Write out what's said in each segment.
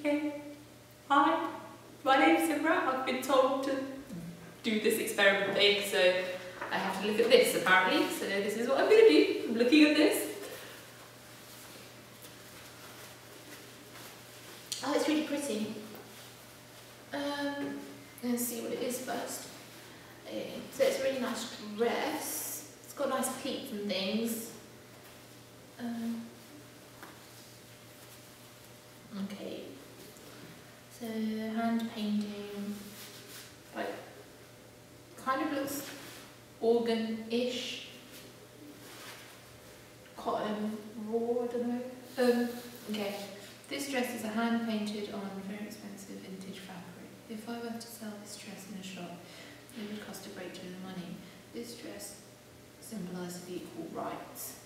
Okay. Hi, my name's Simra. I've been told to do this experiment thing, so I have to look at this apparently. So this is what I'm going to do. I'm looking at this. Oh, it's really pretty. Let's see what it is first. So it's a really nice dress. It's got nice pleats and things. Okay. So hand painting, like, kind of looks organ-ish. Cotton, raw, I don't know. Okay. This dress is a hand painted on very expensive vintage fabric. If I were to sell this dress in a shop, it would cost a great deal of money. This dress symbolises equal rights.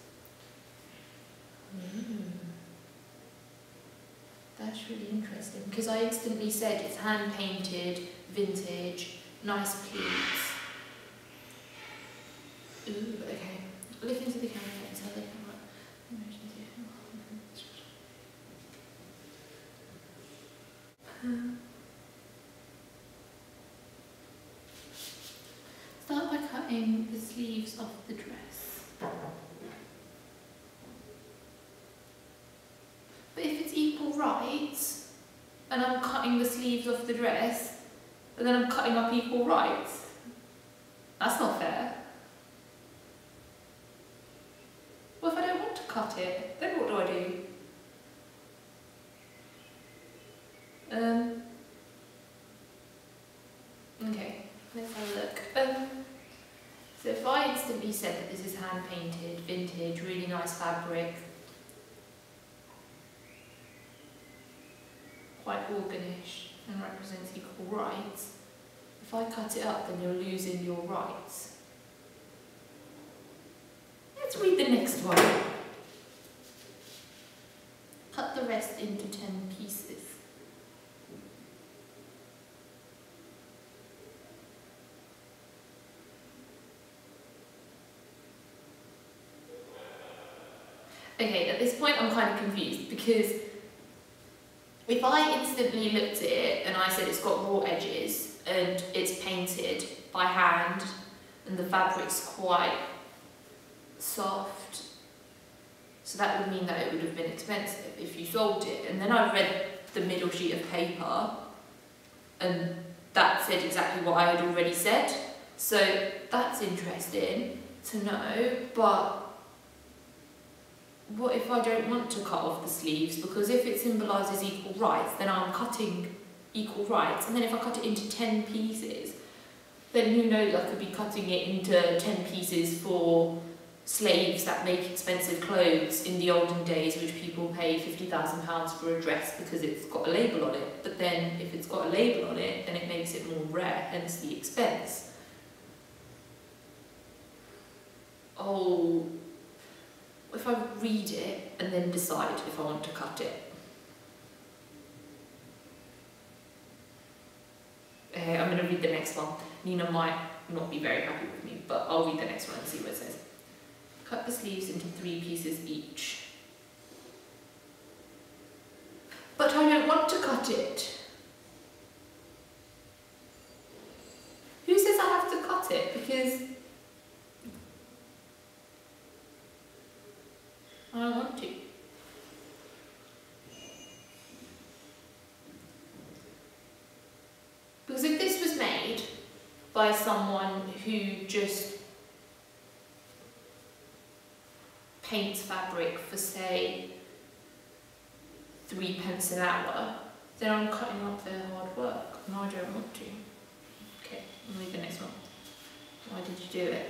That's really interesting, because I instantly said it's hand painted, vintage, nice pleats. Ooh, okay. Look into the camera and tell the camera. Start by cutting the sleeves of the dress. But if it's equal rights, and I'm cutting the sleeves of the dress, but then I'm cutting up equal rights, that's not fair. Well, if I don't want to cut it, then what do I do? Okay, let's have a look. So if I instantly said that this is hand painted, vintage, really nice fabric, quite organish and represents equal rights, if I cut it up then you're losing your rights. Let's read the next one. Cut the rest into 10 pieces. Okay, at this point I'm kind of confused, because if I instantly looked at it and I said it's got raw edges and it's painted by hand and the fabric's quite soft, so that would mean that it would have been expensive if you sold it. And then I read the middle sheet of paper and that said exactly what I had already said. So that's interesting to know, but what if I don't want to cut off the sleeves? Because if it symbolises equal rights, then I'm cutting equal rights. And then if I cut it into 10 pieces, then who knows, I could be cutting it into 10 pieces for slaves that make expensive clothes in the olden days, which people pay £50,000 for a dress because it's got a label on it. But then if it's got a label on it, then it makes it more rare, hence the expense. Oh, if I read it and then decide if I want to cut it. I'm going to read the next one. Nina might not be very happy with me, but I'll read the next one and see what it says. Cut the sleeves into 3 pieces each. But I don't want to cut it. Who says I have to cut it? Because I don't want to. Because if this was made by someone who just paints fabric for, say, 3p an hour, then I'm cutting up their hard work, and I don't want to. Okay, I'll read the next one. Why did you do it?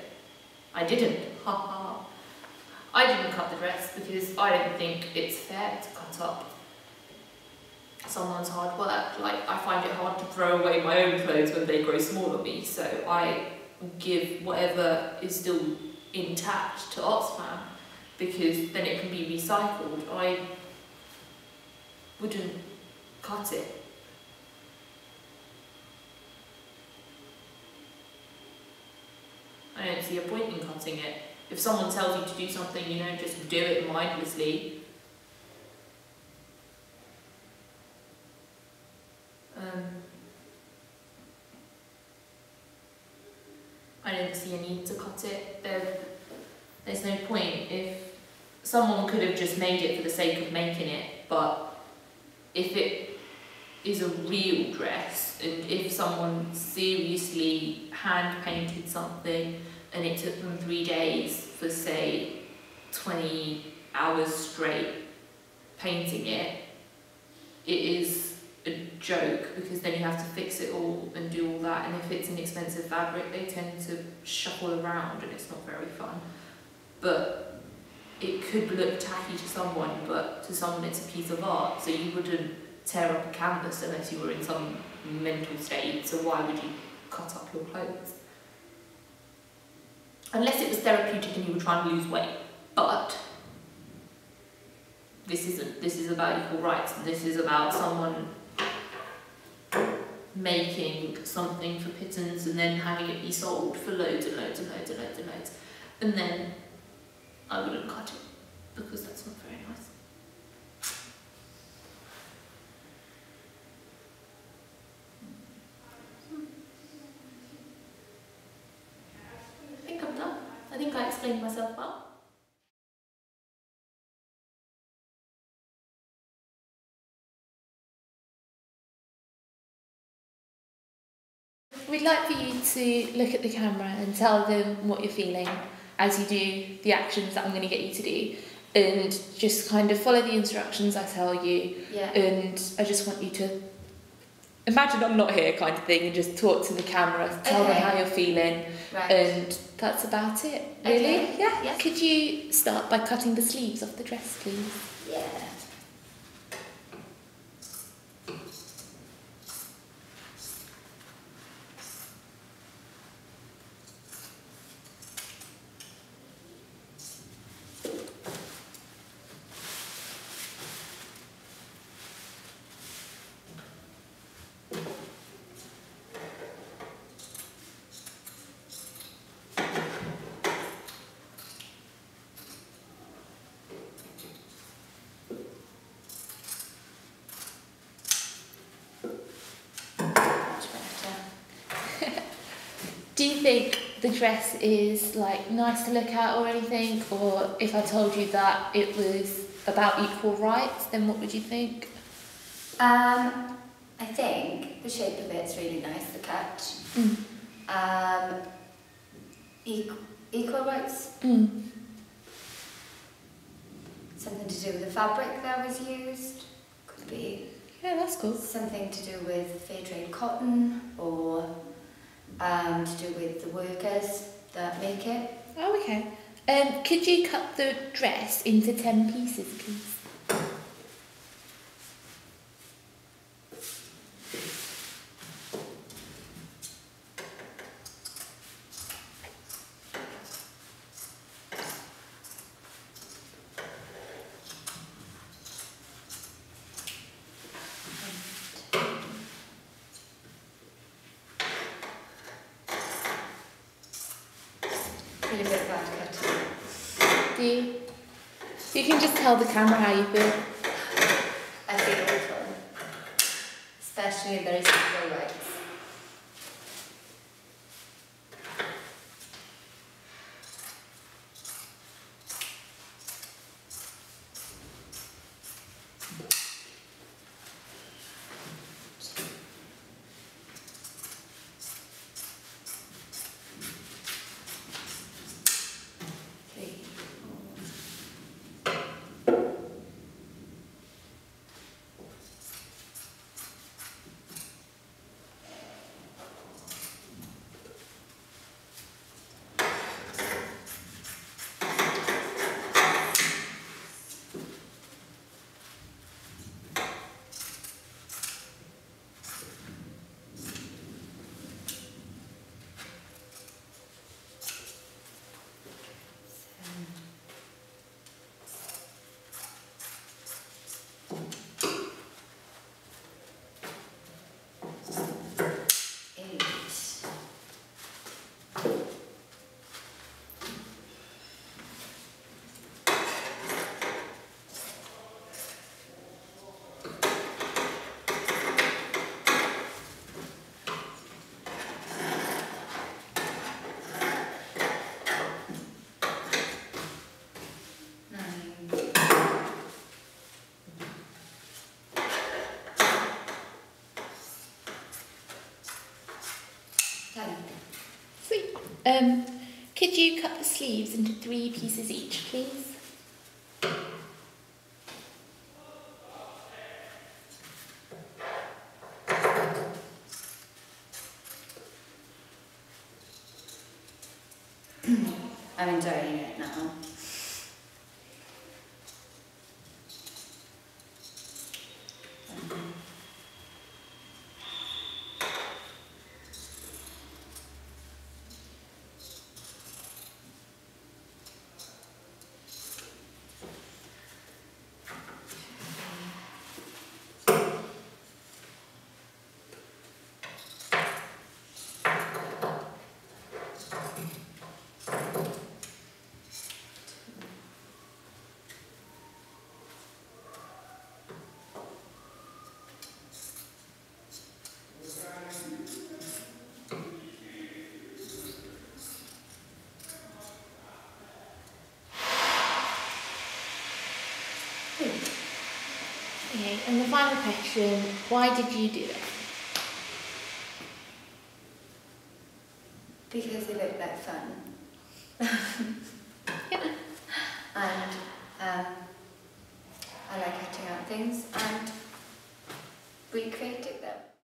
I didn't. Ha ha. I didn't cut the dress because I don't think it's fair to cut up someone's hard work. Like, I find it hard to throw away my own clothes when they grow small on me, so I give whatever is still intact to Oxfam, because then it can be recycled. I wouldn't cut it. I don't see a point in cutting it. If someone tells you to do something, you know, just do it mindlessly. I don't see a need to cut it. There's no point. If someone could have just made it for the sake of making it, but if it is a real dress, and if someone seriously hand painted something and it took them 3 days for, say, 20 hours straight painting it, it is a joke, because then you have to fix it all and do all that, and if it's an expensive fabric they tend to shuffle around and it's not very fun. But it could look tacky to someone, but to someone it's a piece of art, so you wouldn't tear up a canvas unless you were in some mental state, so why would you cut up your clothes? Unless it was therapeutic and you were trying to lose weight. But this is about equal rights, and this is about someone making something for pittance and then having it be sold for loads and loads and loads and loads and loads. And then I wouldn't cut it, because that's not very nice. I think I'm done. I think I explained myself well. We'd like for you to look at the camera and tell them what you're feeling as you do the actions that I'm going to get you to do, and just kind of follow the instructions I tell you. Yeah. And I just want you to imagine I'm not here kind of thing, and just talk to the camera, tell them how you're feeling, right. And that's about it, really. Okay. Yeah. Yes. Could you start by cutting the sleeves off the dress, please? Yeah. Do you think the dress is like nice to look at or anything, or if I told you that it was about equal rights, then what would you think? I think the shape of it's really nice, the cut. Equal rights. Something to do with the fabric that was used. Could be. Yeah, that's cool. Something to do with fair trade cotton, or to do with the workers that make it. Oh, okay. Could you cut the dress into 10 pieces, please? A bit bad cut. Do you? You can just tell the camera how you feel. I feel awful. Especially if there is equal rights. Could you cut the sleeves into 3 pieces each, please? I'm enjoying it now. Okay, and the final question, why did you do it? Because it looked like fun. Yeah. And I like cutting out things and recreating them.